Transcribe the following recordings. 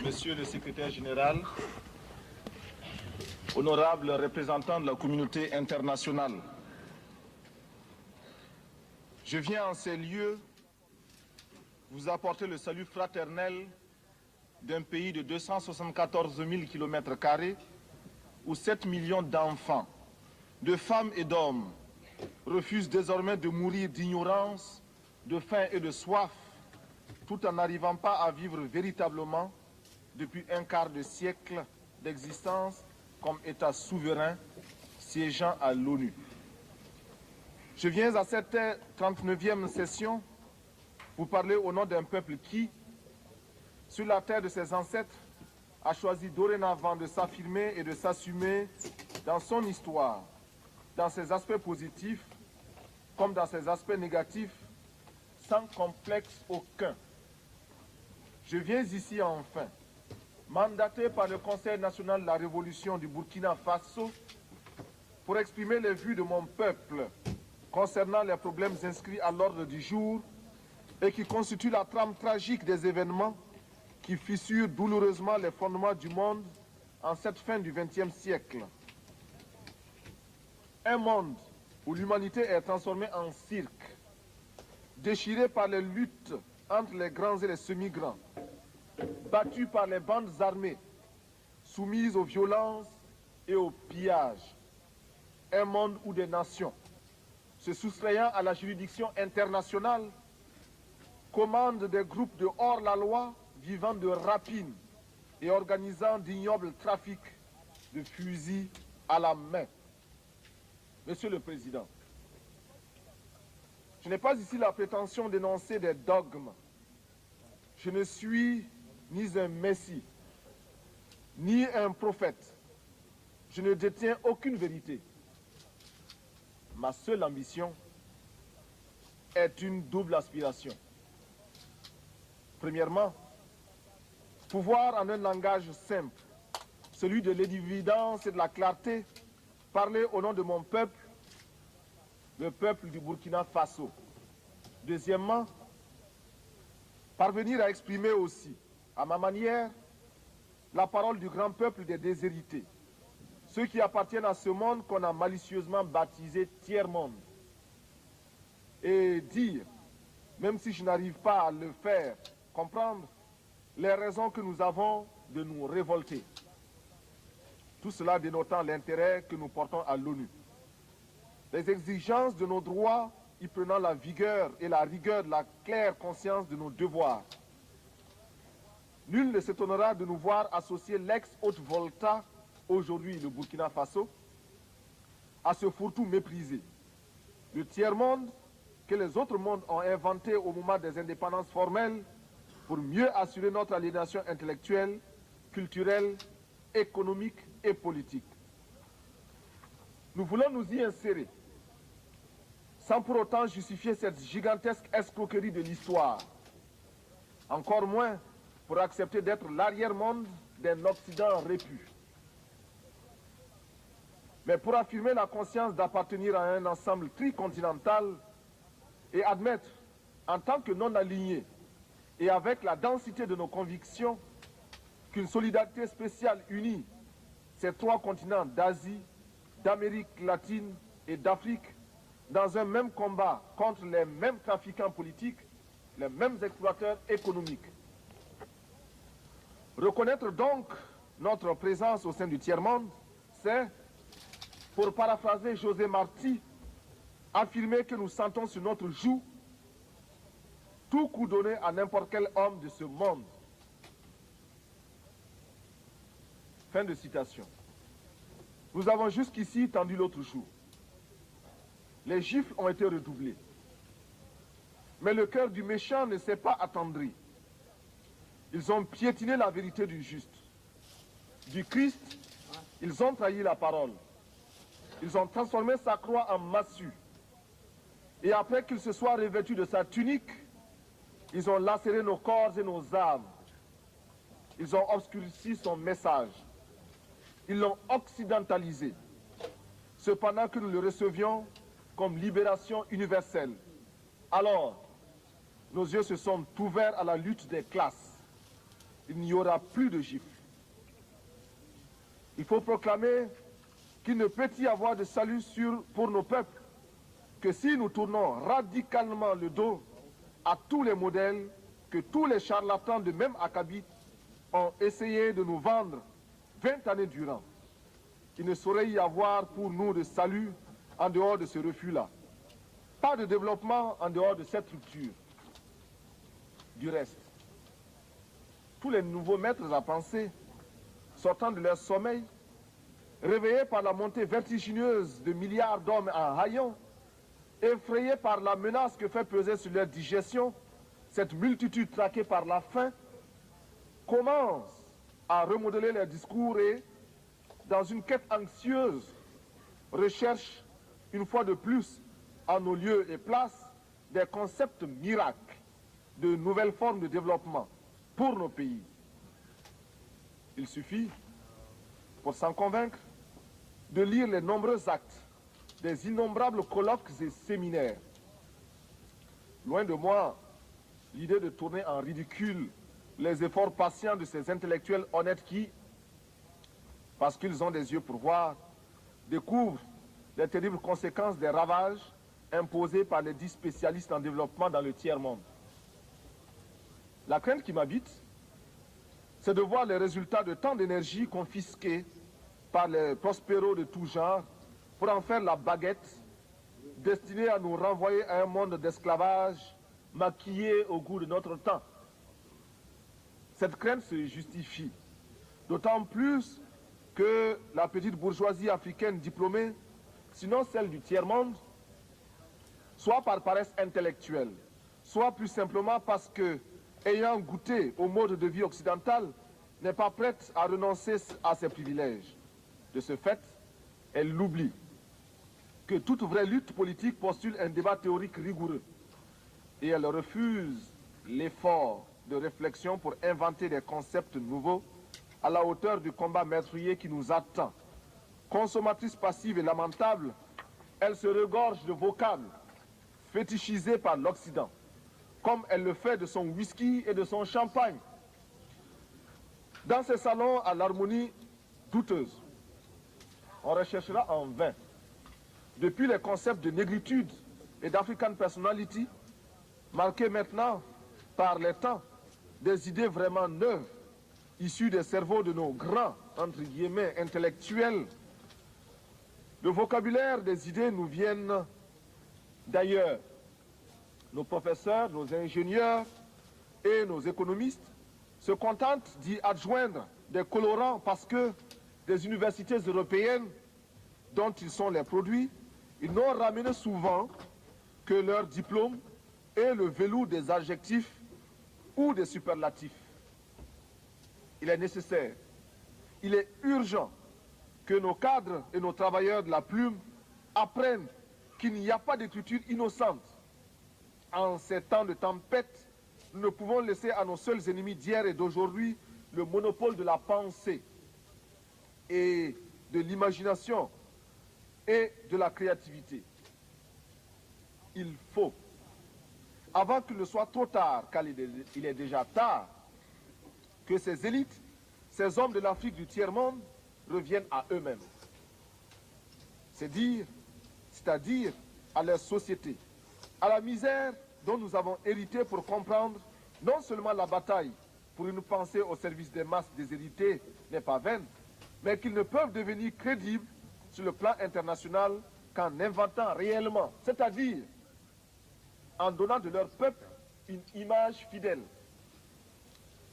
Monsieur le secrétaire général, honorable représentant de la communauté internationale, je viens en ces lieux vous apporter le salut fraternel d'un pays de 274 000 km² où 7 millions d'enfants, de femmes et d'hommes refusent désormais de mourir d'ignorance, de faim et de soif, tout en n'arrivant pas à vivre véritablement depuis un quart de siècle d'existence comme État souverain siégeant à l'ONU. Je viens à cette 39e session vous parler au nom d'un peuple qui, sur la terre de ses ancêtres, a choisi dorénavant de s'affirmer et de s'assumer dans son histoire, dans ses aspects positifs comme dans ses aspects négatifs, sans complexe aucun. Je viens ici enfin, mandaté par le Conseil national de la Révolution du Burkina Faso, pour exprimer les vues de mon peuple concernant les problèmes inscrits à l'ordre du jour et qui constituent la trame tragique des événements qui fissurent douloureusement les fondements du monde en cette fin du XXe siècle. Un monde où l'humanité est transformée en cirque, déchirée par les luttes entre les grands et les semi-grands, battue par les bandes armées, soumise aux violences et aux pillages. Un monde où des nations, se soustrayant à la juridiction internationale, commandent des groupes de hors-la-loi vivant de rapines et organisant d'ignobles trafics de fusils à la main. Monsieur le Président, je n'ai pas ici la prétention d'énoncer des dogmes. Je ne suis ni un messie, ni un prophète. Je ne détiens aucune vérité. Ma seule ambition est une double aspiration. Premièrement, pouvoir en un langage simple, celui de l'évidence et de la clarté, parler au nom de mon peuple, le peuple du Burkina Faso. Deuxièmement, parvenir à exprimer aussi, à ma manière, la parole du grand peuple des déshérités, ceux qui appartiennent à ce monde qu'on a malicieusement baptisé tiers-monde. Et dire, même si je n'arrive pas à le faire comprendre, les raisons que nous avons de nous révolter. Tout cela dénotant l'intérêt que nous portons à l'ONU. Les exigences de nos droits y prenant la vigueur et la rigueur de la claire conscience de nos devoirs. Nul ne s'étonnera de nous voir associer l'ex-Haute-Volta, aujourd'hui le Burkina Faso, à ce fourre-tout méprisé. Le tiers-monde que les autres mondes ont inventé au moment des indépendances formelles pour mieux assurer notre aliénation intellectuelle, culturelle, économique et politique. Nous voulons nous y insérer, sans pour autant justifier cette gigantesque escroquerie de l'histoire, encore moins pour accepter d'être l'arrière-monde d'un Occident répu. Mais pour affirmer la conscience d'appartenir à un ensemble tricontinental et admettre, en tant que non-alignés et avec la densité de nos convictions, qu'une solidarité spéciale unit ces trois continents d'Asie, d'Amérique latine et d'Afrique dans un même combat contre les mêmes trafiquants politiques, les mêmes exploiteurs économiques. Reconnaître donc notre présence au sein du tiers-monde, c'est, pour paraphraser José Marti, affirmer que nous sentons sur notre joug tout coup donné à n'importe quel homme de ce monde. Fin de citation. Nous avons jusqu'ici tendu l'autre jour. Les gifles ont été redoublés. Mais le cœur du méchant ne s'est pas attendri. Ils ont piétiné la vérité du juste. Du Christ, ils ont trahi la parole. Ils ont transformé sa croix en massue. Et après qu'il se soit revêtu de sa tunique, ils ont lacéré nos corps et nos âmes. Ils ont obscurci son message. Ils l'ont occidentalisé. Cependant que nous le recevions comme libération universelle. Alors, nos yeux se sont ouverts à la lutte des classes. il n'y aura plus de gifles. Il faut proclamer qu'il ne peut y avoir de salut pour nos peuples que si nous tournons radicalement le dos à tous les modèles que tous les charlatans de même acabit ont essayé de nous vendre 20 années durant. Il ne saurait y avoir pour nous de salut en dehors de ce refus-là. Pas de développement en dehors de cette structure. Du reste, tous les nouveaux maîtres à penser, sortant de leur sommeil, réveillés par la montée vertigineuse de milliards d'hommes en haillons, effrayés par la menace que fait peser sur leur digestion cette multitude traquée par la faim, commencent à remodeler leurs discours et, dans une quête anxieuse, recherchent une fois de plus, en nos lieux et places, des concepts miracles, de nouvelles formes de développement pour nos pays. Il suffit, pour s'en convaincre, de lire les nombreux actes des innombrables colloques et séminaires. Loin de moi l'idée de tourner en ridicule les efforts patients de ces intellectuels honnêtes qui, parce qu'ils ont des yeux pour voir, découvrent les terribles conséquences des ravages imposés par les dits spécialistes en développement dans le tiers-monde. La crainte qui m'habite, c'est de voir les résultats de tant d'énergie confisquée par les prospéros de tout genre pour en faire la baguette destinée à nous renvoyer à un monde d'esclavage maquillé au goût de notre temps. Cette crainte se justifie, d'autant plus que la petite bourgeoisie africaine diplômée, sinon celle du tiers-monde, soit par paresse intellectuelle, soit plus simplement parce que, ayant goûté au mode de vie occidental, n'est pas prête à renoncer à ses privilèges. De ce fait, elle l'oublie que toute vraie lutte politique postule un débat théorique rigoureux et elle refuse l'effort de réflexion pour inventer des concepts nouveaux à la hauteur du combat meurtrier qui nous attend. Consommatrice passive et lamentable, elle se regorge de vocables fétichisés par l'Occident, comme elle le fait de son whisky et de son champagne. Dans ces salons à l'harmonie douteuse, on recherchera en vain, depuis les concepts de négritude et d'African personality, marqués maintenant par les temps, des idées vraiment neuves, issues des cerveaux de nos grands, entre guillemets, intellectuels. Le vocabulaire des idées nous viennent d'ailleurs. Nos professeurs, nos ingénieurs et nos économistes se contentent d'y adjoindre des colorants parce que des universités européennes dont ils sont les produits, ils n'ont ramené souvent que leur diplôme et le velours des adjectifs ou des superlatifs. Il est nécessaire, il est urgent que nos cadres et nos travailleurs de la plume apprennent qu'il n'y a pas d'écriture innocente. En ces temps de tempête, nous ne pouvons laisser à nos seuls ennemis d'hier et d'aujourd'hui le monopole de la pensée et de l'imagination et de la créativité. Il faut, avant qu'il ne soit trop tard, car il est déjà tard, que ces élites, ces hommes de l'Afrique du tiers-monde reviennent à eux-mêmes. C'est-à-dire à leur société, à la misère dont nous avons hérité pour comprendre non seulement la bataille pour une pensée au service des masses déshéritées n'est pas vaine, mais qu'ils ne peuvent devenir crédibles sur le plan international qu'en inventant réellement, c'est-à-dire en donnant de leur peuple une image fidèle,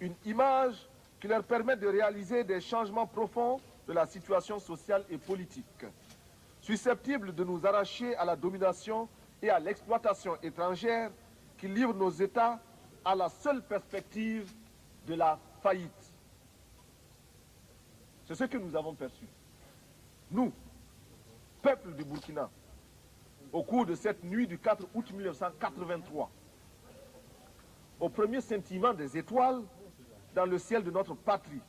une image qui leur permet de réaliser des changements profonds de la situation sociale et politique, susceptibles de nous arracher à la domination et à l'exploitation étrangère qui livre nos États à la seule perspective de la faillite. C'est ce que nous avons perçu. Nous, peuple du Burkina, au cours de cette nuit du 4 août 1983, au premier scintillement des étoiles dans le ciel de notre patrie,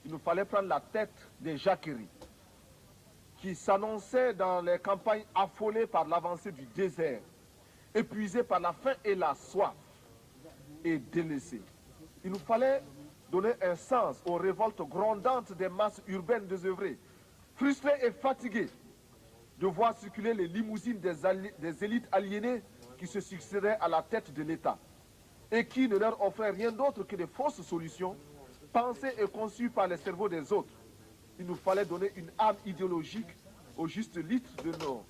il nous fallait prendre la tête des jacqueries qui s'annonçaient dans les campagnes affolées par l'avancée du désert, épuisées par la faim et la soif et délaissées. Il nous fallait donner un sens aux révoltes grondantes des masses urbaines désœuvrées, frustrées et fatiguées de voir circuler les limousines des élites aliénées qui se succédaient à la tête de l'État et qui ne leur offraient rien d'autre que des fausses solutions pensées et conçues par les cerveaux des autres. Il nous fallait donner une âme idéologique au juste litre de nos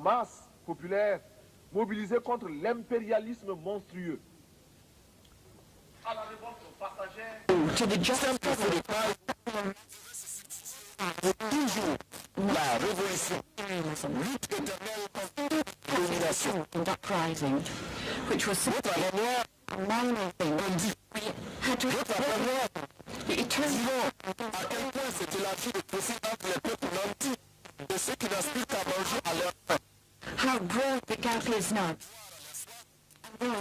masses populaires mobilisées contre l'impérialisme monstrueux. À la révolte passagère, toujours la révolution, lutte éternelle contre la domination. Which was a minor thing. Had to the eternal. À quel point c'était la vie de possible entre les peuples nantis et ceux qui n'aspirent qu'à manger à leur faim. How broad the gap is now.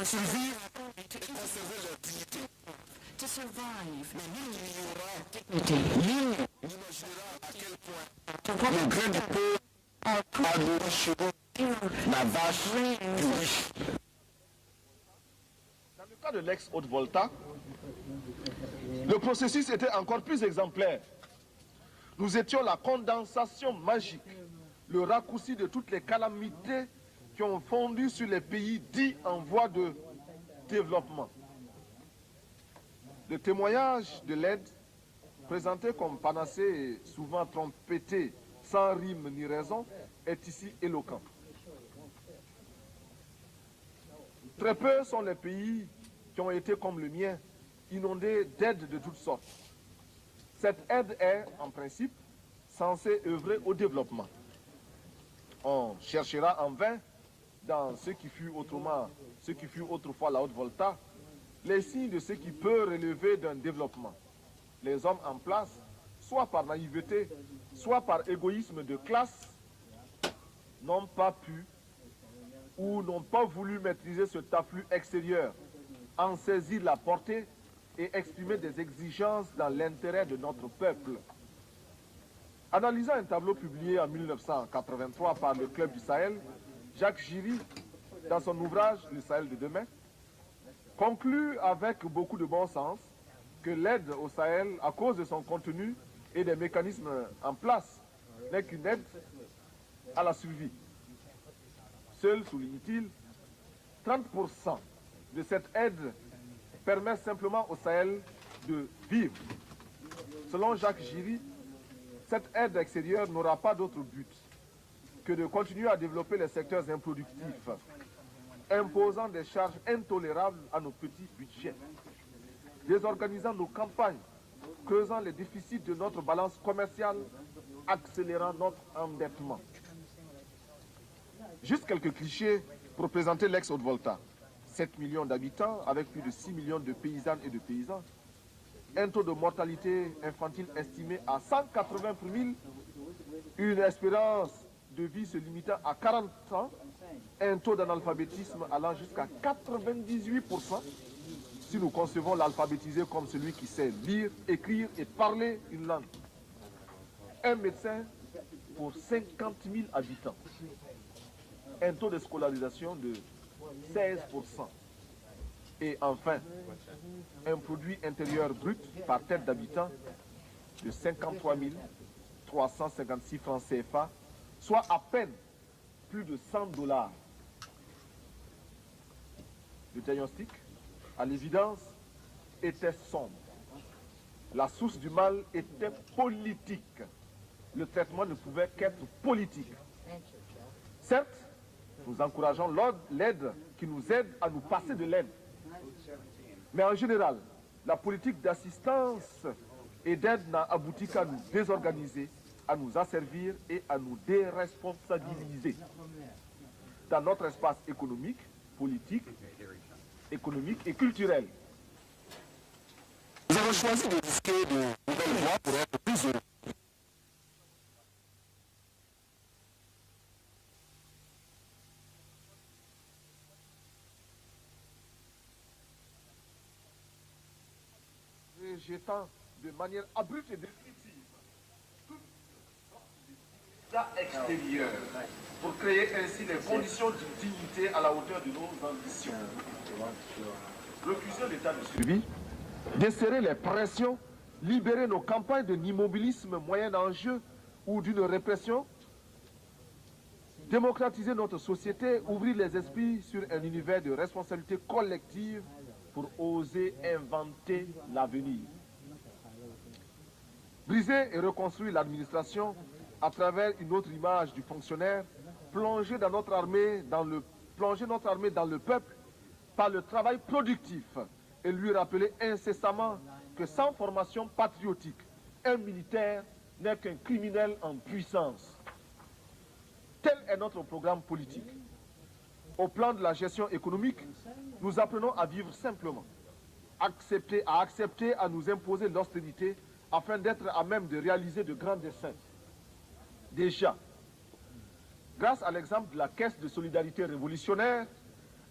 Survivre et conserver leur dignité. To survive, dignity. Nul n'imaginera à quel point le grain de peau a nourri chez nous la vache du riche. Dans le cas de l'ex-Haute-Volta, le processus était encore plus exemplaire. Nous étions la condensation magique, le raccourci de toutes les calamités qui ont fondu sur les pays dits en voie de développement. Le témoignage de l'aide, présenté comme panacée et souvent trompetté, sans rime ni raison, est ici éloquent. Très peu sont les pays qui ont été comme le mien, inondés d'aides de toutes sortes. Cette aide est, en principe, censée œuvrer au développement. On cherchera en vain, dans ce qui fut autrefois la Haute-Volta, les signes de ce qui peut relever d'un développement. Les hommes en place, soit par naïveté, soit par égoïsme de classe, n'ont pas pu ou n'ont pas voulu maîtriser cet afflux extérieur, en saisir la portée et exprimer des exigences dans l'intérêt de notre peuple. Analysant un tableau publié en 1983 par le Club du Sahel, Jacques Giry, dans son ouvrage « Le Sahel de demain », conclut avec beaucoup de bon sens que l'aide au Sahel, à cause de son contenu et des mécanismes en place, n'est qu'une aide à la survie. Seul, souligne-t-il, 30% de cette aide permet simplement au Sahel de vivre. Selon Jacques Giry, cette aide extérieure n'aura pas d'autre but que de continuer à développer les secteurs improductifs, imposant des charges intolérables à nos petits budgets, désorganisant nos campagnes, creusant les déficits de notre balance commerciale, accélérant notre endettement. Juste quelques clichés pour présenter l'ex-Haute-Volta. 7 millions d'habitants avec plus de 6 millions de paysannes et de paysans. Un taux de mortalité infantile estimé à 180 pour 1000. Une espérance de vie se limitant à 40 ans. Un taux d'analphabétisme allant jusqu'à 98%. Si nous concevons l'alphabétisé comme celui qui sait lire, écrire et parler une langue. Un médecin pour 50 000 habitants. Un taux de scolarisation de 16%. Et enfin, un produit intérieur brut par tête d'habitant de 53 356 francs CFA, soit à peine plus de 100 $. Le diagnostic, à l'évidence, était sombre. La source du mal était politique. Le traitement ne pouvait qu'être politique. Certes, nous encourageons l'aide qui nous aide à nous passer de l'aide. Mais en général, la politique d'assistance et d'aide n'a abouti qu'à nous désorganiser, à nous asservir et à nous déresponsabiliser. Dans notre espace économique, politique, économique et culturel. Nous avons choisi de risquer de nouvelles voies pour être plus heureux. Rejetant de manière abrupte et définitive toute extérieure pour créer ainsi les conditions d'une dignité à la hauteur de nos ambitions. Refuser l'état de survie desserrer les pressions, libérer nos campagnes d'un immobilisme moyen enjeu ou d'une répression, démocratiser notre société, ouvrir les esprits sur un univers de responsabilité collective pour oser inventer l'avenir. Briser et reconstruire l'administration à travers une autre image du fonctionnaire, plonger notre armée dans le peuple par le travail productif et lui rappeler incessamment que sans formation patriotique, un militaire n'est qu'un criminel en puissance. Tel est notre programme politique. Au plan de la gestion économique, nous apprenons à vivre simplement, à accepter à nous imposer l'austérité afin d'être à même de réaliser de grands desseins. Déjà, grâce à l'exemple de la Caisse de solidarité révolutionnaire,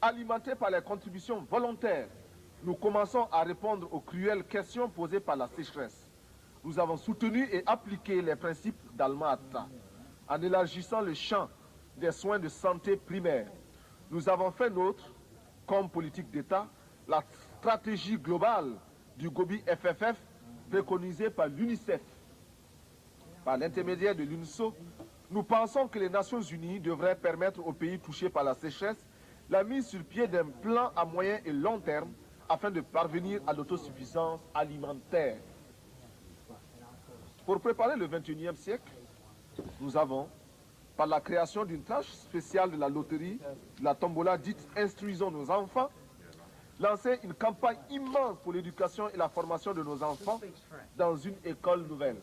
alimentée par les contributions volontaires, nous commençons à répondre aux cruelles questions posées par la sécheresse. Nous avons soutenu et appliqué les principes d'Alma-Ata en élargissant le champ des soins de santé primaires. Nous avons fait nôtre, comme politique d'État, la stratégie globale du Gobi FFF préconisée par l'UNICEF. Par l'intermédiaire de l'UNSO, nous pensons que les Nations Unies devraient permettre aux pays touchés par la sécheresse la mise sur pied d'un plan à moyen et long terme afin de parvenir à l'autosuffisance alimentaire. Pour préparer le XXIe siècle, nous avons, par la création d'une tranche spéciale de la loterie, de la tombola dite « Instruisons nos enfants », lancé une campagne immense pour l'éducation et la formation de nos enfants dans une école nouvelle.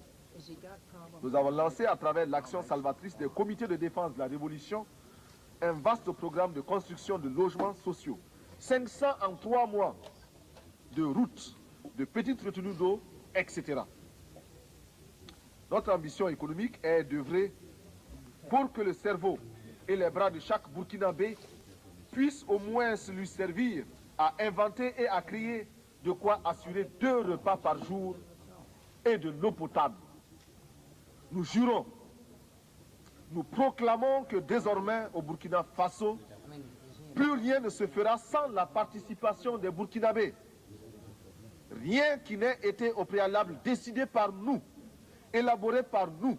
Nous avons lancé à travers l'action salvatrice des comités de défense de la Révolution un vaste programme de construction de logements sociaux. 500 en 3 mois, de routes, de petites retenues d'eau, etc. Notre ambition économique est d'œuvrer pour que le cerveau et les bras de chaque Burkinabé puissent au moins lui servir à inventer et à créer de quoi assurer 2 repas par jour et de l'eau potable. Nous jurons, nous proclamons que désormais au Burkina Faso, plus rien ne se fera sans la participation des Burkinabés. Rien qui n'ait été au préalable décidé par nous, élaboré par nous.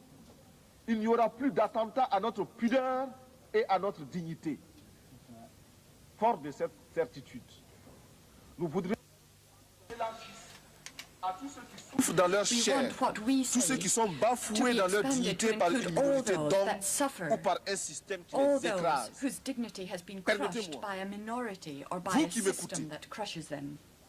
Il n'y aura plus d'attentat à notre pudeur et à notre dignité. Fort de cette certitude, nous voudrions à tous ceux qui souffrent dans leur chair, tous ceux qui sont bafoués dans leur dignité par une minorité d'hommes ou par un système qui les écrase. Permettez-moi, vous qui m'écoutez,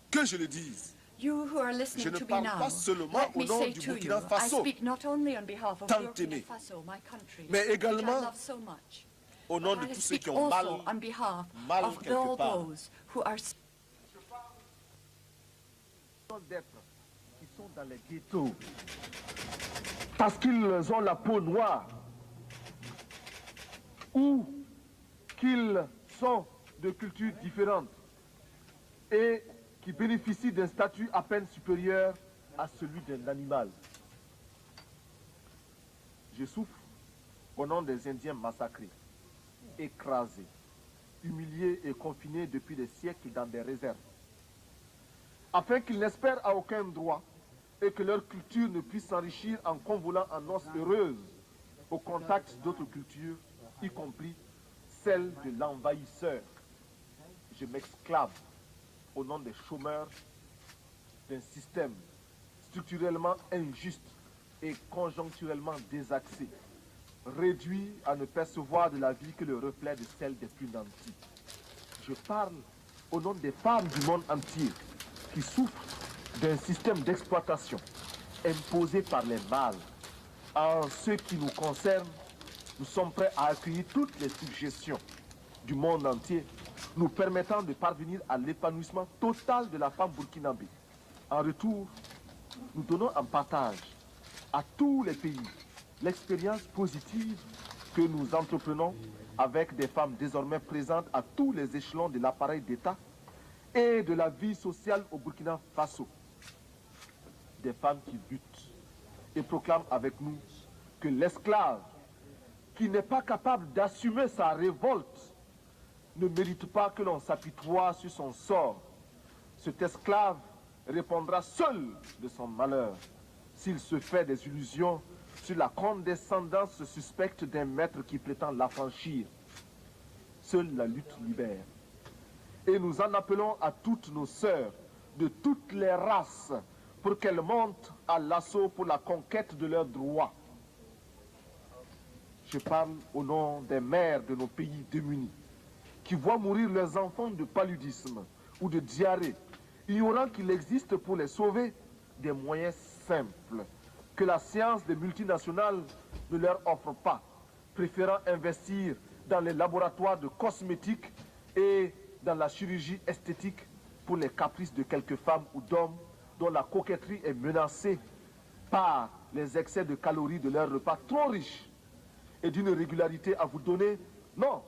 que je le dise. You who are listening Je ne to me parle now, pas seulement let au me nom say du to you, Burkina I Faso, speak not only on behalf of tant Burkina aimé, Faso, my country, mais which I également love so much, au nom but de I tous ceux speak qui ont mal, also on behalf mal of quelque all part. those who are Qui sont dans les ghettos parce qu'ils ont la peau noire ou qu'ils sont de cultures différentes et qui bénéficient d'un statut à peine supérieur à celui d'un animal. Je souffre au nom des Indiens massacrés, écrasés, humiliés et confinés depuis des siècles dans des réserves, afin qu'ils n'espèrent à aucun droit et que leur culture ne puisse s'enrichir en convolant en noces heureuses au contact d'autres cultures, y compris celle de l'envahisseur. Je m'exclame au nom des chômeurs d'un système structurellement injuste et conjoncturellement désaxé, réduit à ne percevoir de la vie que le reflet de celle des plus nantis. Je parle au nom des femmes du monde entier qui souffrent d'un système d'exploitation imposé par les mâles. En ce qui nous concerne, nous sommes prêts à accueillir toutes les suggestions du monde entier nous permettant de parvenir à l'épanouissement total de la femme burkinabé. En retour, nous donnons en partage à tous les pays l'expérience positive que nous entreprenons avec des femmes désormais présentes à tous les échelons de l'appareil d'État et de la vie sociale au Burkina Faso. Des femmes qui luttent et proclament avec nous que l'esclave qui n'est pas capable d'assumer sa révolte ne mérite pas que l'on s'apitoie sur son sort. Cet esclave répondra seul de son malheur s'il se fait des illusions sur la condescendance suspecte d'un maître qui prétend l'affranchir. Seule la lutte libère. Et nous en appelons à toutes nos sœurs de toutes les races pour qu'elles montent à l'assaut pour la conquête de leurs droits. Je parle au nom des mères de nos pays démunis qui voient mourir leurs enfants de paludisme ou de diarrhée, ignorant qu'il existe pour les sauver des moyens simples que la science des multinationales ne leur offre pas, préférant investir dans les laboratoires de cosmétiques et dans la chirurgie esthétique pour les caprices de quelques femmes ou d'hommes dont la coquetterie est menacée par les excès de calories de leurs repas trop riches et d'une régularité à vous donner, non,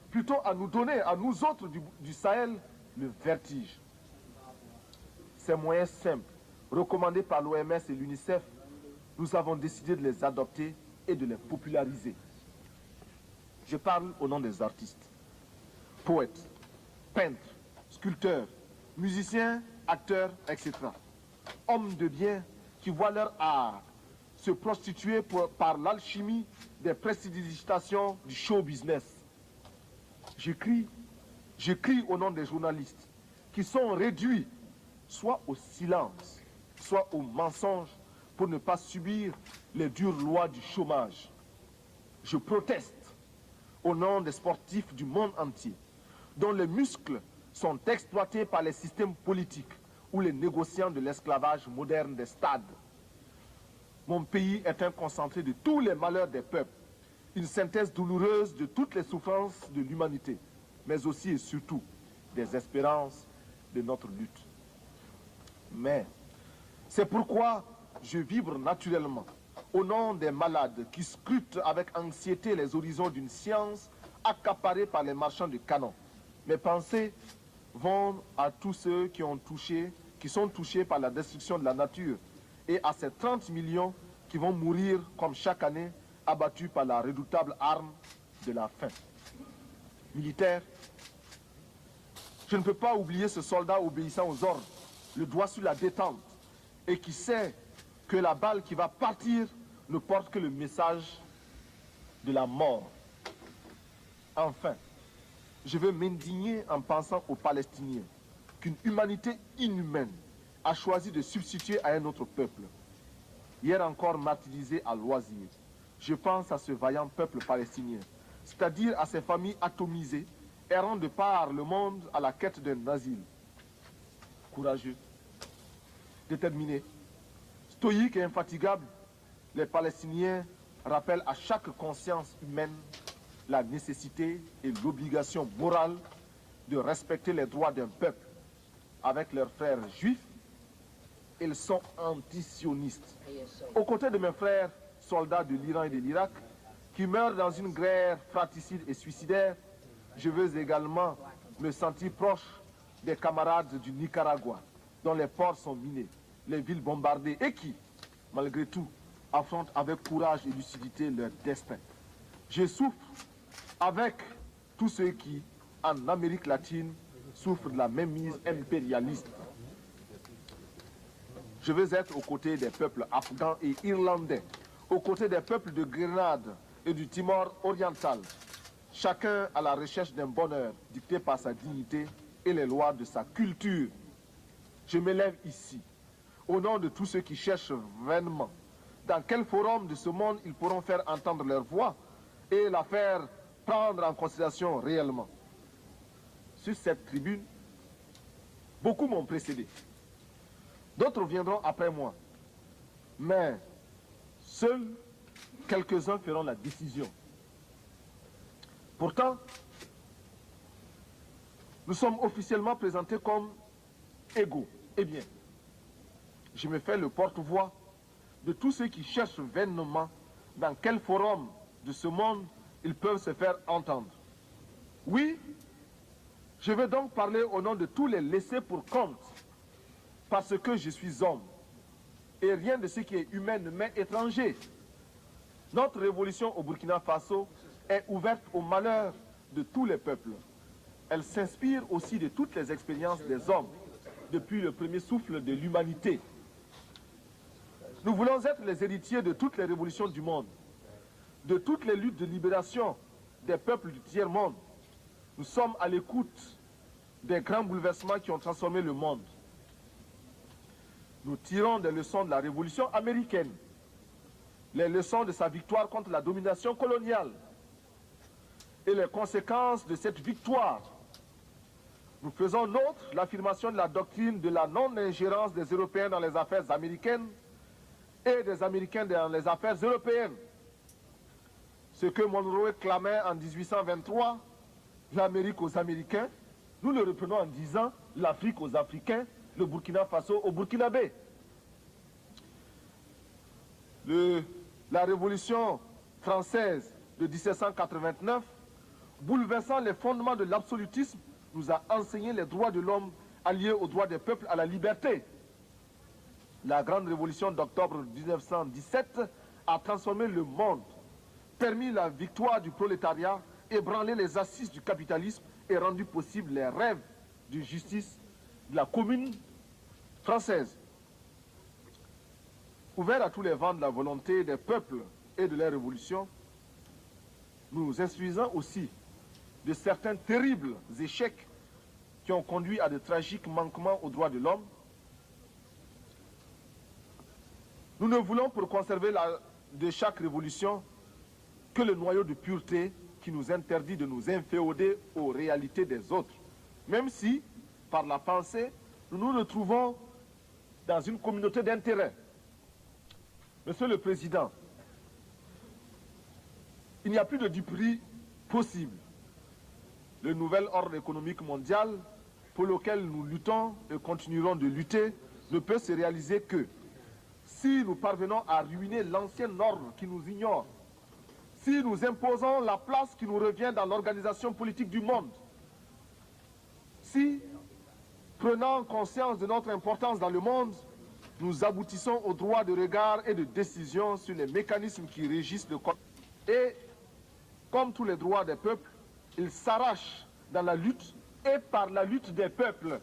plutôt à nous donner, à nous autres du Sahel, le vertige. Ces moyens simples, recommandés par l'OMS et l'UNICEF, nous avons décidé de les adopter et de les populariser. Je parle au nom des artistes, poètes, peintres, sculpteurs, musiciens, acteurs, etc. Hommes de bien qui voient leur art se prostituer par l'alchimie des prestidigitations du show business. J'écris au nom des journalistes qui sont réduits soit au silence, soit au mensonge pour ne pas subir les dures lois du chômage. Je proteste au nom des sportifs du monde entier dont les muscles sont exploités par les systèmes politiques ou les négociants de l'esclavage moderne des stades. Mon pays est un concentré de tous les malheurs des peuples, une synthèse douloureuse de toutes les souffrances de l'humanité, mais aussi et surtout des espérances de notre lutte. Mais c'est pourquoi je vibre naturellement au nom des malades qui scrutent avec anxiété les horizons d'une science accaparée par les marchands de canons. Mes pensées vont à tous ceux qui sont touchés par la destruction de la nature et à ces 30 millions qui vont mourir comme chaque année abattus par la redoutable arme de la faim. Militaire, je ne peux pas oublier ce soldat obéissant aux ordres, le doigt sur la détente, et qui sait que la balle qui va partir ne porte que le message de la mort. Enfin, je veux m'indigner en pensant aux Palestiniens qu'une humanité inhumaine a choisi de substituer à un autre peuple. Hier encore martyrisé à loisir, je pense à ce vaillant peuple palestinien, c'est-à-dire à ces familles atomisées, errant de par le monde à la quête d'un asile. Courageux, déterminés, stoïques et infatigables, les Palestiniens rappellent à chaque conscience humaine la nécessité et l'obligation morale de respecter les droits d'un peuple. Avec leurs frères juifs, ils sont antisionistes. Aux côtés de mes frères soldats de l'Iran et de l'Irak, qui meurent dans une guerre fratricide et suicidaire, je veux également me sentir proche des camarades du Nicaragua, dont les ports sont minés, les villes bombardées et qui, malgré tout, affrontent avec courage et lucidité leur destin. Je souffre avec tous ceux qui, en Amérique latine, souffrent de la même mise impérialiste. Je veux être aux côtés des peuples afghans et irlandais, aux côtés des peuples de Grenade et du Timor oriental, chacun à la recherche d'un bonheur dicté par sa dignité et les lois de sa culture. Je m'élève ici, au nom de tous ceux qui cherchent vainement dans quel forum de ce monde ils pourront faire entendre leur voix et la faire prendre en considération réellement. Sur cette tribune, beaucoup m'ont précédé. D'autres viendront après moi. Mais seuls quelques-uns feront la décision. Pourtant, nous sommes officiellement présentés comme égaux. Eh bien, je me fais le porte-voix de tous ceux qui cherchent vainement dans quel forum de ce monde ils peuvent se faire entendre. Oui, je vais donc parler au nom de tous les laissés pour compte, parce que je suis homme, et rien de ce qui est humain ne m'est étranger. Notre révolution au Burkina Faso est ouverte au malheur de tous les peuples. Elle s'inspire aussi de toutes les expériences des hommes depuis le premier souffle de l'humanité. Nous voulons être les héritiers de toutes les révolutions du monde, de toutes les luttes de libération des peuples du tiers-monde. Nous sommes à l'écoute des grands bouleversements qui ont transformé le monde. Nous tirons des leçons de la révolution américaine, les leçons de sa victoire contre la domination coloniale et les conséquences de cette victoire. Nous faisons nôtre l'affirmation de la doctrine de la non-ingérence des Européens dans les affaires américaines et des Américains dans les affaires européennes. Ce que Monroe clamait en 1823, l'Amérique aux Américains, nous le reprenons en disant l'Afrique aux Africains, le Burkina Faso aux Burkinabés. La Révolution française de 1789, bouleversant les fondements de l'absolutisme, nous a enseigné les droits de l'homme alliés aux droits des peuples à la liberté. La grande révolution d'octobre 1917 a transformé le monde, permis la victoire du prolétariat, ébranlé les assises du capitalisme et rendu possible les rêves de justice de la commune française. Ouvert à tous les vents de la volonté des peuples et de leur révolution, nous instruisons aussi de certains terribles échecs qui ont conduit à de tragiques manquements aux droits de l'homme. Nous ne voulons pour conserver de chaque révolution que le noyau de pureté qui nous interdit de nous inféoder aux réalités des autres, même si, par la pensée, nous nous retrouvons dans une communauté d'intérêts. Monsieur le Président, il n'y a plus de duperie possible. Le nouvel ordre économique mondial pour lequel nous luttons et continuerons de lutter ne peut se réaliser que si nous parvenons à ruiner l'ancien ordre qui nous ignore, si nous imposons la place qui nous revient dans l'organisation politique du monde, si, prenant conscience de notre importance dans le monde, nous aboutissons au droit de regard et de décision sur les mécanismes qui régissent le corps. Et, comme tous les droits des peuples, ils s'arrachent dans la lutte et par la lutte des peuples.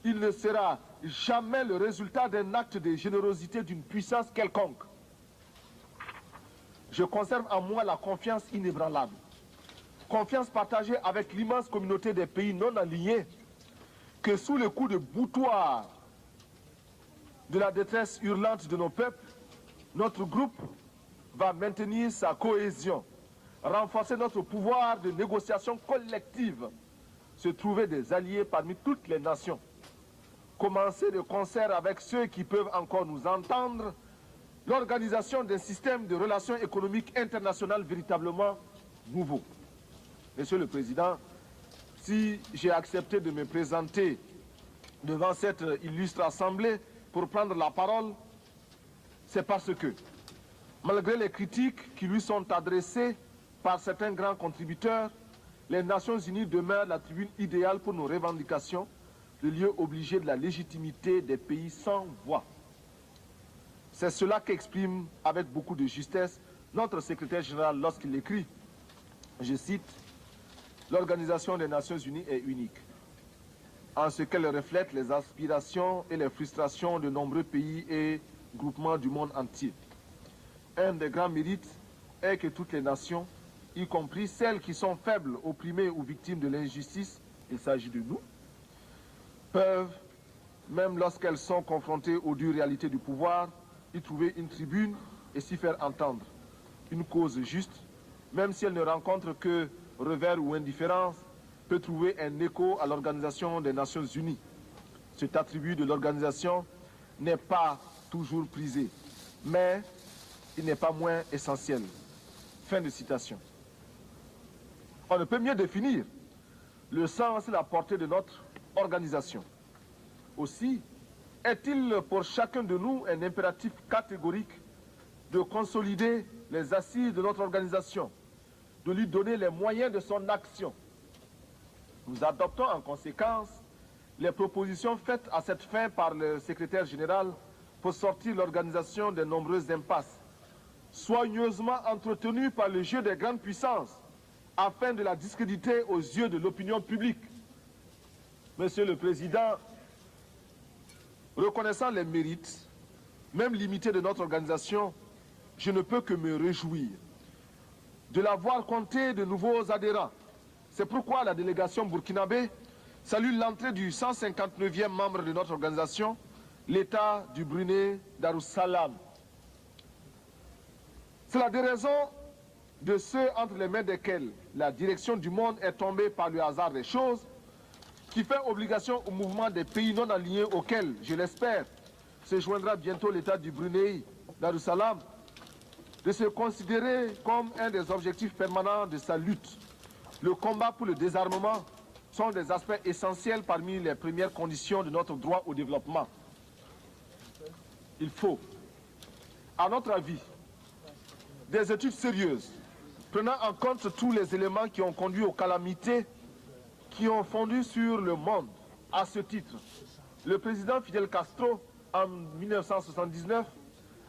Il ne sera jamais le résultat d'un acte de générosité d'une puissance quelconque. Je conserve en moi la confiance inébranlable. Confiance partagée avec l'immense communauté des pays non alignés que sous le coup de boutoir de la détresse hurlante de nos peuples, notre groupe va maintenir sa cohésion, renforcer notre pouvoir de négociation collective, se trouver des alliés parmi toutes les nations, commencer de concert avec ceux qui peuvent encore nous entendre, l'organisation d'un système de relations économiques internationales véritablement nouveau. Monsieur le Président, si j'ai accepté de me présenter devant cette illustre assemblée pour prendre la parole, c'est parce que, malgré les critiques qui lui sont adressées par certains grands contributeurs, les Nations Unies demeurent la tribune idéale pour nos revendications, le lieu obligé de la légitimité des pays sans voix. C'est cela qu'exprime avec beaucoup de justesse notre secrétaire général lorsqu'il écrit, je cite, « L'Organisation des Nations Unies est unique, en ce qu'elle reflète les aspirations et les frustrations de nombreux pays et groupements du monde entier. Un des grands mérites est que toutes les nations, y compris celles qui sont faibles, opprimées ou victimes de l'injustice, il s'agit de nous, peuvent, même lorsqu'elles sont confrontées aux dures réalités du pouvoir, y trouver une tribune et s'y faire entendre. Une cause juste, même si elle ne rencontre que revers ou indifférence, peut trouver un écho à l'Organisation des Nations Unies. Cet attribut de l'organisation n'est pas toujours prisé, mais il n'est pas moins essentiel. » Fin de citation. On ne peut mieux définir le sens et la portée de notre organisation. Aussi, est-il pour chacun de nous un impératif catégorique de consolider les assises de notre organisation, de lui donner les moyens de son action. Nous adoptons en conséquence les propositions faites à cette fin par le secrétaire général pour sortir l'organisation des nombreuses impasses, soigneusement entretenues par le jeu des grandes puissances, afin de la discréditer aux yeux de l'opinion publique. Monsieur le Président, Reconnaissant les mérites, même limités, de notre organisation, je ne peux que me réjouir de l'avoir compté de nouveaux adhérents. C'est pourquoi la délégation burkinabé salue l'entrée du 159e membre de notre organisation, l'État du Brunei Darussalam. C'est la déraison de ceux entre les mains desquels la direction du monde est tombée par le hasard des choses, qui fait obligation au mouvement des pays non alignés auxquels, je l'espère, se joindra bientôt l'État du Brunei Darussalam, de se considérer comme un des objectifs permanents de sa lutte. Le combat pour le désarmement sont des aspects essentiels parmi les premières conditions de notre droit au développement. Il faut, à notre avis, des études sérieuses, prenant en compte tous les éléments qui ont conduit aux calamités qui ont fondu sur le monde. À ce titre, le président Fidel Castro, en 1979,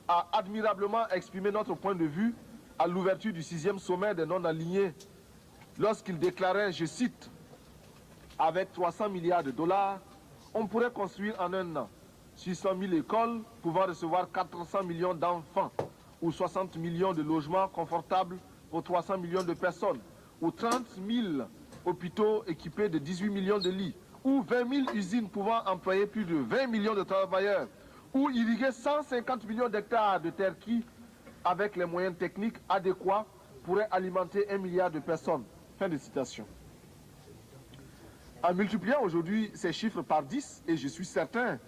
a admirablement exprimé notre point de vue à l'ouverture du 6e sommet des non-alignés, lorsqu'il déclarait, je cite, « Avec 300 milliards de dollars, on pourrait construire en un an 600 000 écoles pouvant recevoir 400 millions d'enfants, ou 60 millions de logements confortables pour 300 millions de personnes, ou 30 000 hôpitaux équipés de 18 millions de lits, ou 20 000 usines pouvant employer plus de 20 millions de travailleurs, ou irriguer 150 millions d'hectares de terres qui, avec les moyens techniques adéquats, pourraient alimenter 1 milliard de personnes. » Fin de citation. En multipliant aujourd'hui ces chiffres par 10, et je suis certain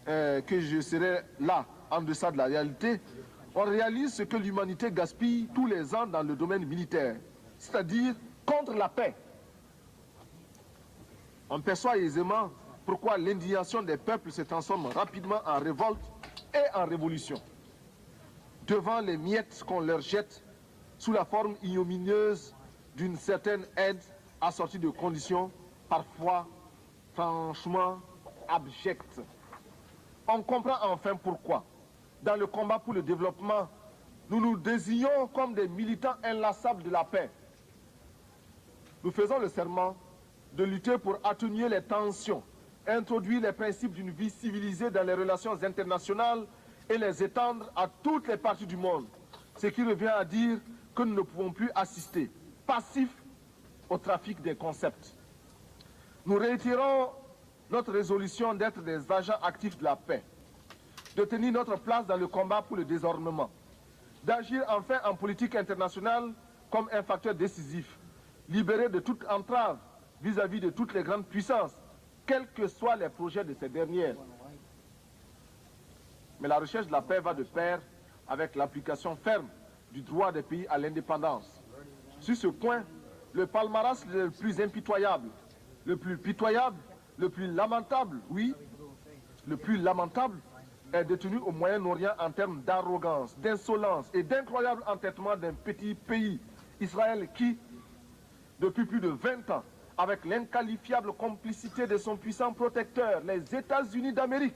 que je serai là, en deçà de la réalité, on réalise ce que l'humanité gaspille tous les ans dans le domaine militaire, c'est-à-dire contre la paix. On perçoit aisément pourquoi l'indignation des peuples se transforme rapidement en révolte et en révolution, devant les miettes qu'on leur jette sous la forme ignominieuse d'une certaine aide assortie de conditions parfois franchement abjectes. On comprend enfin pourquoi, dans le combat pour le développement, nous nous désignons comme des militants inlassables de la paix. Nous faisons le serment de lutter pour atténuer les tensions, introduire les principes d'une vie civilisée dans les relations internationales et les étendre à toutes les parties du monde, ce qui revient à dire que nous ne pouvons plus assister, passifs, au trafic des concepts. Nous réitérons notre résolution d'être des agents actifs de la paix, de tenir notre place dans le combat pour le désarmement, d'agir enfin en politique internationale comme un facteur décisif, libéré de toute entrave vis-à-vis de toutes les grandes puissances, quels que soient les projets de ces dernières. Mais la recherche de la paix va de pair avec l'application ferme du droit des pays à l'indépendance. Sur ce point, le palmarès le plus impitoyable, le plus pitoyable, le plus lamentable, oui, le plus lamentable, est détenu au Moyen-Orient en termes d'arrogance, d'insolence et d'incroyable entêtement d'un petit pays, Israël, qui, depuis plus de 20 ans, avec l'inqualifiable complicité de son puissant protecteur, les États-Unis d'Amérique,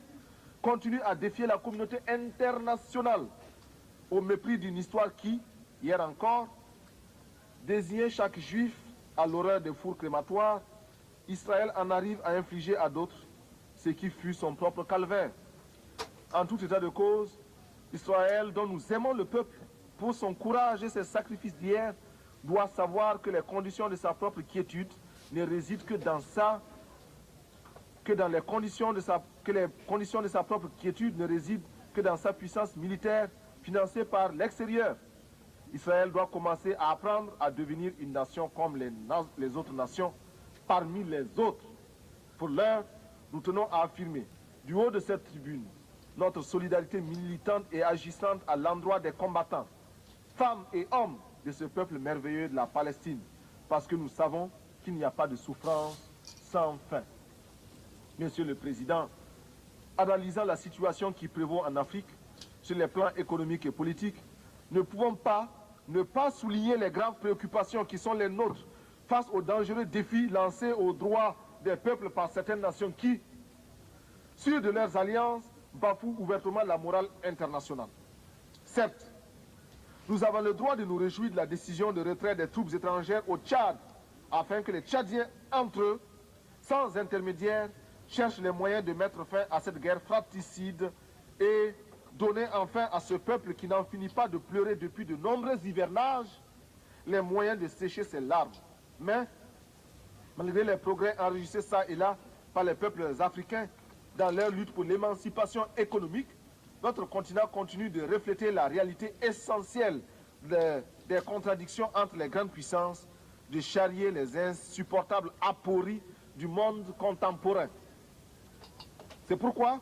continue à défier la communauté internationale au mépris d'une histoire qui, hier encore, désignait chaque juif à l'horreur des fours crématoires. Israël en arrive à infliger à d'autres ce qui fut son propre calvaire. En tout état de cause, Israël, dont nous aimons le peuple pour son courage et ses sacrifices d'hier, doit savoir que les conditions de sa propre quiétude ne résident que dans les conditions de sa propre quiétude ne résident que dans sa puissance militaire financée par l'extérieur. Israël doit commencer à apprendre à devenir une nation comme les autres nations, parmi les autres. Pour l'heure, nous tenons à affirmer, du haut de cette tribune, notre solidarité militante et agissante à l'endroit des combattants, femmes et hommes de ce peuple merveilleux de la Palestine, parce que nous savons qu'il n'y a pas de souffrance sans fin. Monsieur le Président, analysant la situation qui prévaut en Afrique, sur les plans économiques et politiques, ne pouvons pas ne pas souligner les graves préoccupations qui sont les nôtres face aux dangereux défis lancés aux droits des peuples par certaines nations qui, sûres de leurs alliances, bafouent ouvertement la morale internationale. Certes, nous avons le droit de nous réjouir de la décision de retrait des troupes étrangères au Tchad, afin que les Tchadiens, entre eux, sans intermédiaire, cherche les moyens de mettre fin à cette guerre fratricide et donner enfin à ce peuple qui n'en finit pas de pleurer depuis de nombreux hivernages les moyens de sécher ses larmes. Mais, malgré les progrès enregistrés ça et là par les peuples africains dans leur lutte pour l'émancipation économique, notre continent continue de refléter la réalité essentielle des contradictions entre les grandes puissances, de charrier les insupportables apories du monde contemporain. C'est pourquoi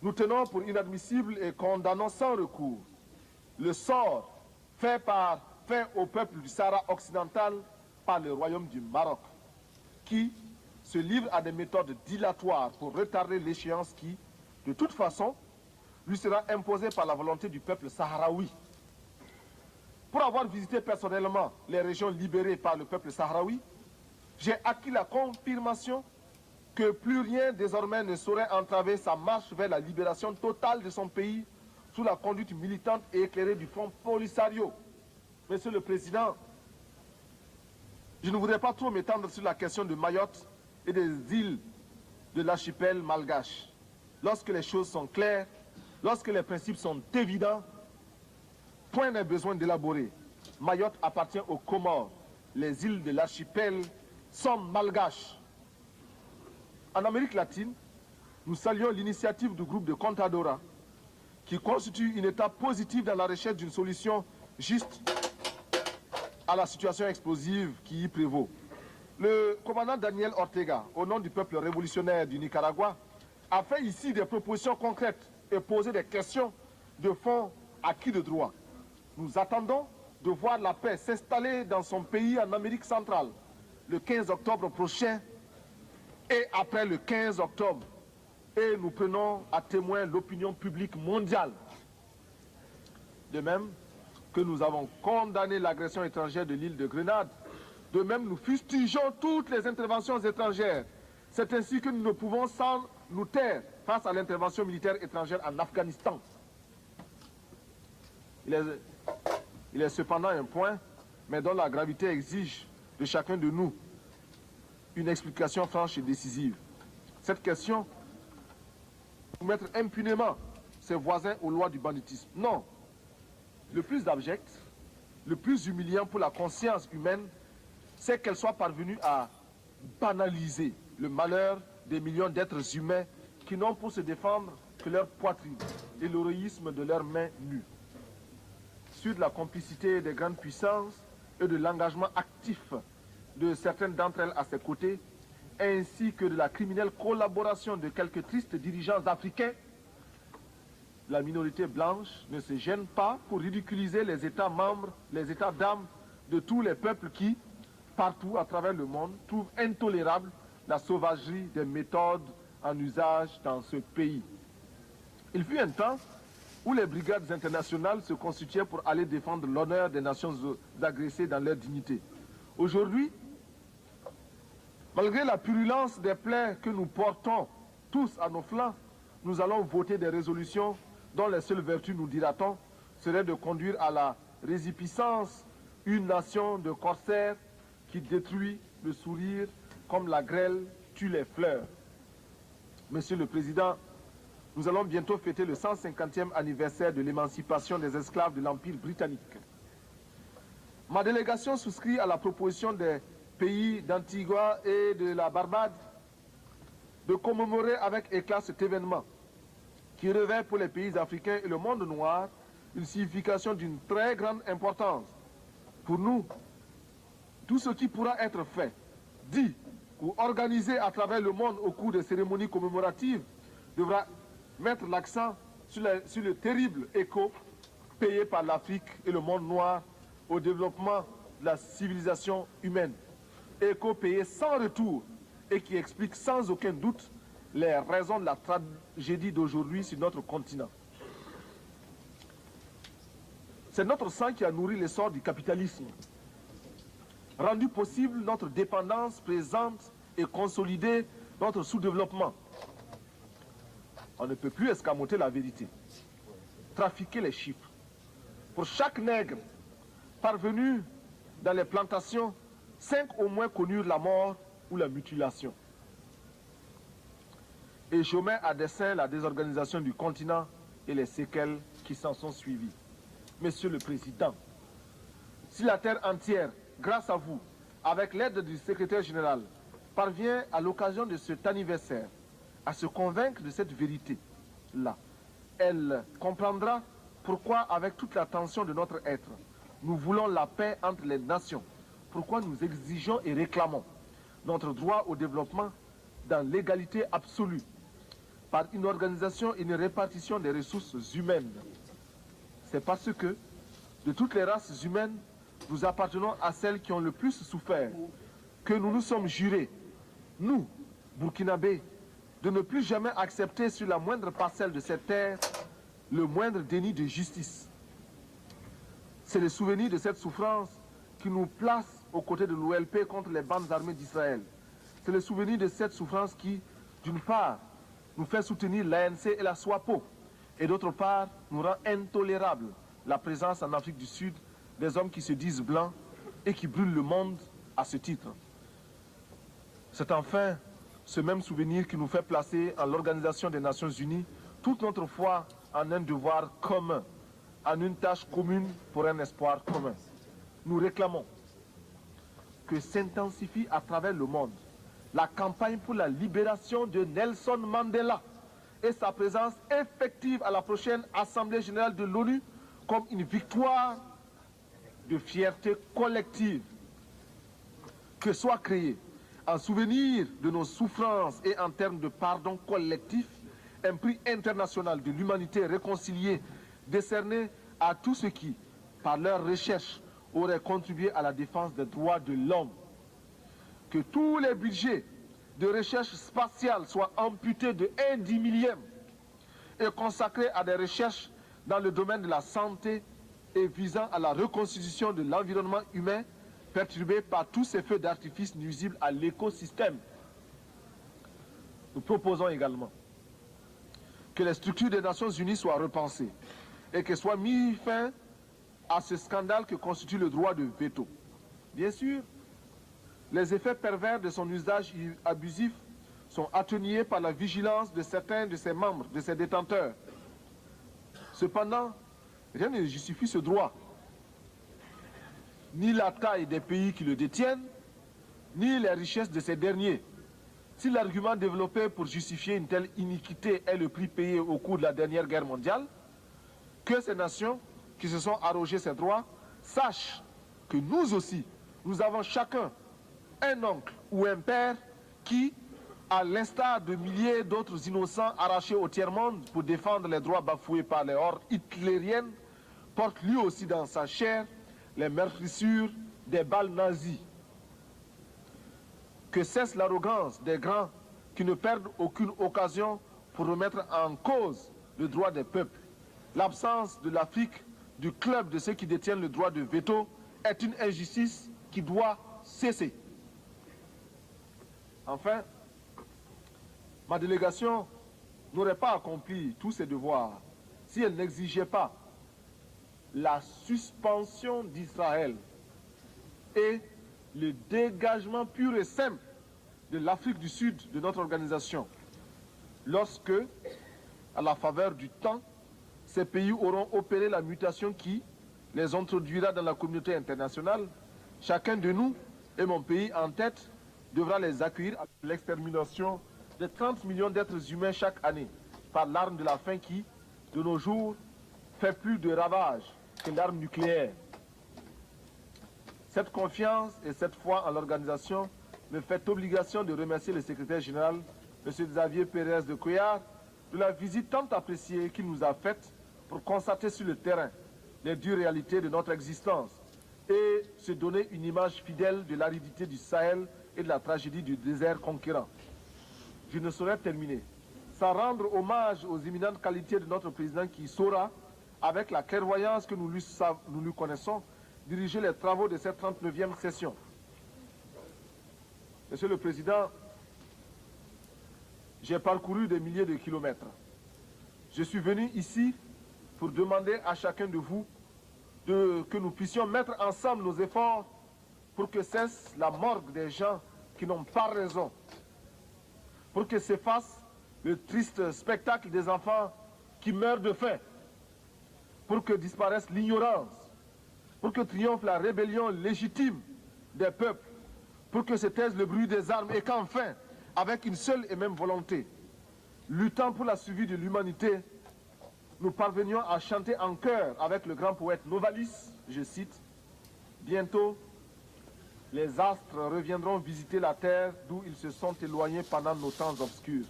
nous tenons pour inadmissible et condamnons sans recours le sort fait au peuple du Sahara occidental par le royaume du Maroc, qui se livre à des méthodes dilatoires pour retarder l'échéance qui, de toute façon, lui sera imposée par la volonté du peuple sahraoui. Pour avoir visité personnellement les régions libérées par le peuple sahraoui, j'ai acquis la confirmation que plus rien désormais ne saurait entraver sa marche vers la libération totale de son pays sous la conduite militante et éclairée du Front Polisario. Monsieur le Président, je ne voudrais pas trop m'étendre sur la question de Mayotte et des îles de l'archipel malgache. Lorsque les choses sont claires, lorsque les principes sont évidents, point n'est besoin d'élaborer. Mayotte appartient aux Comores. Les îles de l'archipel sont malgaches. En Amérique latine, nous saluons l'initiative du groupe de Contadora, qui constitue une étape positive dans la recherche d'une solution juste à la situation explosive qui y prévaut. Le commandant Daniel Ortega, au nom du peuple révolutionnaire du Nicaragua, a fait ici des propositions concrètes et posé des questions de fond acquis de droit. Nous attendons de voir la paix s'installer dans son pays en Amérique centrale le 15 octobre prochain et après le 15 octobre. Et nous prenons à témoin l'opinion publique mondiale. De même que nous avons condamné l'agression étrangère de l'île de Grenade, de même nous fustigeons toutes les interventions étrangères. C'est ainsi que nous ne pouvons sans nous taire face à l'intervention militaire étrangère en Afghanistan. Il est cependant un point, mais dont la gravité exige de chacun de nous une explication franche et décisive. Cette question, mettre impunément ses voisins aux lois du banditisme. Non. Le plus abject, le plus humiliant pour la conscience humaine, c'est qu'elle soit parvenue à banaliser le malheur des millions d'êtres humains qui n'ont pour se défendre que leur poitrine et l'héroïsme de leurs mains nues. Sur la complicité des grandes puissances et de l'engagement actif de certaines d'entre elles à ses côtés, ainsi que de la criminelle collaboration de quelques tristes dirigeants africains, la minorité blanche ne se gêne pas pour ridiculiser les États membres, les États d'âme de tous les peuples qui, partout à travers le monde, trouvent intolérable la sauvagerie des méthodes en usage dans ce pays. Il fut un temps où les brigades internationales se constituaient pour aller défendre l'honneur des nations agressées dans leur dignité. Aujourd'hui, malgré la purulence des plaies que nous portons tous à nos flancs, nous allons voter des résolutions dont les seules vertus, nous dira-t-on, serait de conduire à la résipiscence une nation de corsaires qui détruit le sourire comme la grêle tue les fleurs. Monsieur le Président, nous allons bientôt fêter le 150e anniversaire de l'émancipation des esclaves de l'Empire britannique. Ma délégation souscrit à la proposition des pays d'Antigua et de la Barbade de commémorer avec éclat cet événement qui revêt pour les pays africains et le monde noir une signification d'une très grande importance. Pour nous, tout ce qui pourra être fait, dit ou organisé à travers le monde au cours des cérémonies commémoratives devra mettre l'accent sur le terrible écho payé par l'Afrique et le monde noir au développement de la civilisation humaine. Écho payé sans retour et qui explique sans aucun doute les raisons de la tragédie d'aujourd'hui sur notre continent. C'est notre sang qui a nourri l'essor du capitalisme, rendu possible notre dépendance présente et consolidé notre sous-développement. On ne peut plus escamoter la vérité, trafiquer les chiffres. Pour chaque nègre parvenu dans les plantations, 5 au moins connurent la mort ou la mutilation. et je mets à dessein la désorganisation du continent et les séquelles qui s'en sont suivies. Monsieur le Président, si la terre entière, grâce à vous, avec l'aide du secrétaire général, parvient à l'occasion de cet anniversaire à se convaincre de cette vérité-là, elle comprendra pourquoi, avec toute l'attention de notre être, nous voulons la paix entre les nations, pourquoi nous exigeons et réclamons notre droit au développement dans l'égalité absolue, par une organisation et une répartition des ressources humaines. C'est parce que, de toutes les races humaines, nous appartenons à celles qui ont le plus souffert, que nous nous sommes jurés, nous, Burkinabés, de ne plus jamais accepter sur la moindre parcelle de cette terre le moindre déni de justice. C'est le souvenir de cette souffrance qui nous place aux côtés de l'OLP contre les bandes armées d'Israël. C'est le souvenir de cette souffrance qui, d'une part, nous fait soutenir l'ANC et la SWAPO, et d'autre part, nous rend intolérable la présence en Afrique du Sud des hommes qui se disent blancs et qui brûlent le monde à ce titre. C'est enfin ce même souvenir qui nous fait placer en l'Organisation des Nations Unies toute notre foi en un devoir commun, en une tâche commune pour un espoir commun. Nous réclamons que s'intensifie à travers le monde la campagne pour la libération de Nelson Mandela et sa présence effective à la prochaine Assemblée générale de l'ONU comme une victoire de fierté collective. Que soit créé, en souvenir de nos souffrances et en termes de pardon collectif, un prix international de l'humanité réconciliée décerné à tous ceux qui, par leur recherche, auraient contribué à la défense des droits de l'homme. Que tous les budgets de recherche spatiale soient amputés de 1/10 et consacrés à des recherches dans le domaine de la santé et visant à la reconstitution de l'environnement humain perturbé par tous ces feux d'artifice nuisibles à l'écosystème. Nous proposons également que les structures des Nations Unies soient repensées et que soit mis fin à ce scandale que constitue le droit de veto. Bien sûr, les effets pervers de son usage abusif sont atténués par la vigilance de certains de ses membres, de ses détenteurs. Cependant, rien ne justifie ce droit. Ni la taille des pays qui le détiennent, ni les richesses de ces derniers. Si l'argument développé pour justifier une telle iniquité est le prix payé au cours de la dernière guerre mondiale, que ces nations qui se sont arrogées ces droits sachent que nous aussi, nous avons chacun un oncle ou un père qui, à l'instar de milliers d'autres innocents arrachés au tiers-monde pour défendre les droits bafoués par les hordes hitlériennes, porte lui aussi dans sa chair les meurtrissures des balles nazies. Que cesse l'arrogance des grands qui ne perdent aucune occasion pour remettre en cause le droit des peuples. L'absence de l'Afrique du club de ceux qui détiennent le droit de veto est une injustice qui doit cesser. Enfin, ma délégation n'aurait pas accompli tous ses devoirs si elle n'exigeait pas la suspension d'Israël et le dégagement pur et simple de l'Afrique du Sud de notre organisation, lorsque, à la faveur du temps, ces pays auront opéré la mutation qui les introduira dans la communauté internationale. Chacun de nous, et mon pays en tête, devra les accueillir à l'extermination de 30 millions d'êtres humains chaque année par l'arme de la faim qui, de nos jours, fait plus de ravages que l'arme nucléaire. Cette confiance et cette foi en l'organisation me fait obligation de remercier le secrétaire général, M. Xavier Pérez de Cuellar, de la visite tant appréciée qu'il nous a faite pour constater sur le terrain les dures réalités de notre existence et se donner une image fidèle de l'aridité du Sahel et de la tragédie du désert conquérant. Je ne saurais terminer sans rendre hommage aux éminentes qualités de notre président qui saura, avec la clairvoyance que nous lui connaissons, diriger les travaux de cette 39e session. Monsieur le Président, j'ai parcouru des milliers de kilomètres. Je suis venu ici pour demander à chacun de vous que nous puissions mettre ensemble nos efforts pour que cesse la morgue des gens qui n'ont pas raison, pour que s'efface le triste spectacle des enfants qui meurent de faim, pour que disparaisse l'ignorance, pour que triomphe la rébellion légitime des peuples, pour que se taise le bruit des armes et qu'enfin, avec une seule et même volonté, luttant pour la survie de l'humanité, nous parvenions à chanter en chœur avec le grand poète Novalis, je cite, « Bientôt, les astres reviendront visiter la terre d'où ils se sont éloignés pendant nos temps obscurs.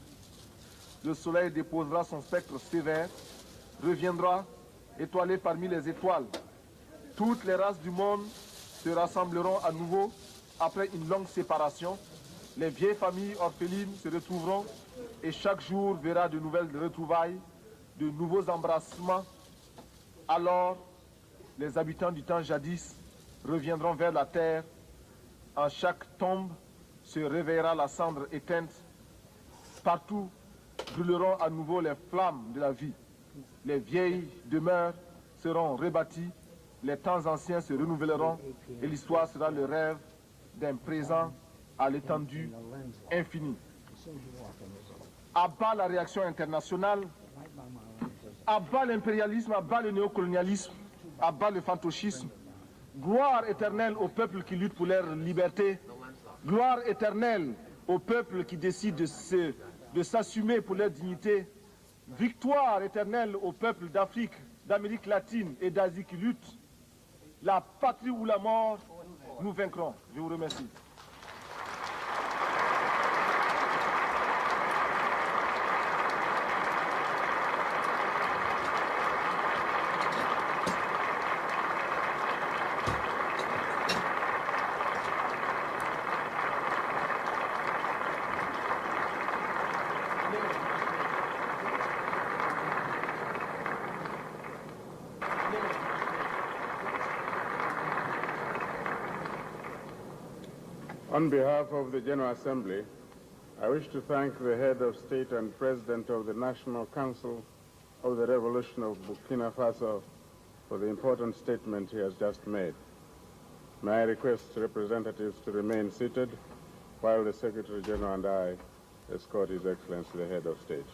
Le soleil déposera son spectre sévère, reviendra étoilé parmi les étoiles. Toutes les races du monde se rassembleront à nouveau après une longue séparation. Les vieilles familles orphelines se retrouveront et chaque jour verra de nouvelles retrouvailles, de nouveaux embrassements. Alors, les habitants du temps jadis reviendront vers la terre. En chaque tombe se réveillera la cendre éteinte. Partout brûleront à nouveau les flammes de la vie. Les vieilles demeures seront rebâties, les temps anciens se renouvelleront et l'histoire sera le rêve d'un présent à l'étendue infinie. À bas la réaction internationale, à bas l'impérialisme, à bas le néocolonialisme, à bas le fantoschisme. Gloire éternelle aux peuples qui luttent pour leur liberté. Gloire éternelle aux peuples qui décident de s'assumer pour leur dignité. Victoire éternelle aux peuples d'Afrique, d'Amérique latine et d'Asie qui luttent. La patrie ou la mort, nous vaincrons. Je vous remercie. On behalf of the General Assembly, I wish to thank the head of state and president of the National Council of the Revolution of Burkina Faso for the important statement he has just made. May I request representatives to remain seated while the Secretary General and I escort His Excellency the head of state.